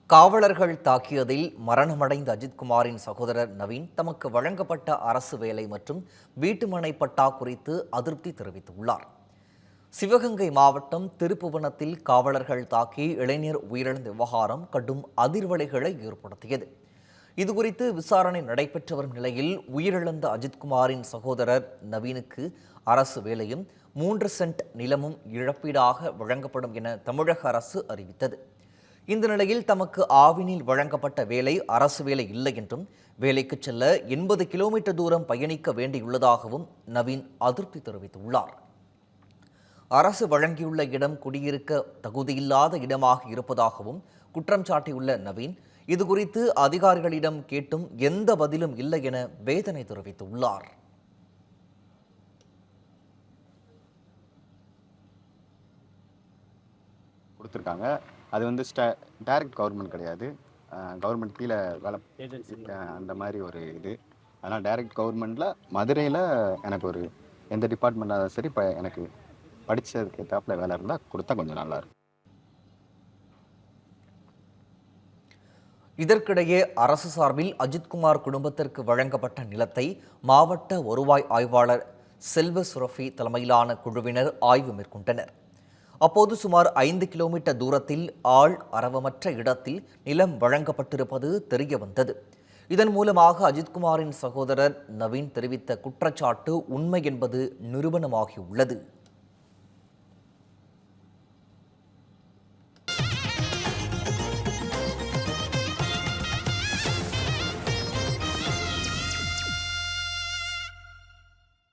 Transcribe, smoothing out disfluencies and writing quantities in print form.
காவலர்கள் தாக்கியதில் மரணமடைந்த அஜித்குமாரின் சகோதரர் நவீன் தமக்கு வழங்கப்பட்ட அரசு வேலை மற்றும் வீட்டுமனை பட்டா குறித்து அதிருப்தி தெரிவித்துள்ளார். சிவகங்கை மாவட்டம் திருப்புவனத்தில் காவலர்கள் தாக்கி இளைஞர் உயிரிழந்த விவகாரம் கடும் அதிர்வலைகளை ஏற்படுத்தியது. இதுகுறித்து விசாரணை நடைபெற்று வரும் நிலையில் உயிரிழந்த அஜித்குமாரின் சகோதரர் நவீனுக்கு அரசு வேலையும் 3 சென்ட் நிலமும் இழப்பீடாக வழங்கப்படும் என தமிழக அரசு அறிவித்தது. இந்த நிலையில் தமக்கு ஆவினில் வழங்கப்பட்ட வேலை அரசு வேலை இல்லை என்றும் வேலைக்கு செல்ல 80 கிலோமீட்டர் தூரம் பயணிக்க வேண்டியுள்ளதாகவும் நவீன் அதிருப்தி தெரிவித்துள்ளார். அரசு வழங்கியுள்ள இடம் குடியிருக்க தகுதியில்லாத இடமாக இருப்பதாகவும் குற்றம் சாட்டியுள்ள நவீன் இதுகுறித்து அதிகாரிகளிடம் கேட்டும் எந்த பதிலும் இல்லை என வேதனை தெரிவித்துள்ளார். கொடுத்துருக்காங்க. அது வந்து டைரக்ட் கவர்மெண்ட் கிடையாது, கவர்மெண்ட் கீழே வேலை அந்த மாதிரி ஒரு இது. அதனால் டைரக்ட் கவர்மெண்ட்டில் மதுரையில் எனக்கு ஒரு எந்த டிபார்ட்மெண்ட்டாக சரி இப்போ எனக்கு படித்ததுக்கு ஏற்றாப்புல வேலை இருந்தால் கொடுத்தா கொஞ்சம் நல்லாயிருக்கும். இதற்கிடையே அரசு சார்பில் அஜித்குமார் குடும்பத்திற்கு வழங்கப்பட்ட நிலத்தை மாவட்ட வருவாய் ஆய்வாளர் செல்வ சுரஃபி தலைமையிலான குழுவினர் ஆய்வு மேற்கொண்டனர். அப்போது சுமார் 5 கிலோமீட்டர் தூரத்தில் ஆள் அரவமற்ற இடத்தில் நிலம் வழங்கப்பட்டிருப்பது தெரிய வந்தது. இதன் மூலமாக அஜித்குமாரின் சகோதரர் நவீன் தெரிவித்த குற்றச்சாட்டு உண்மை என்பது நிரூபணமாகியுள்ளது.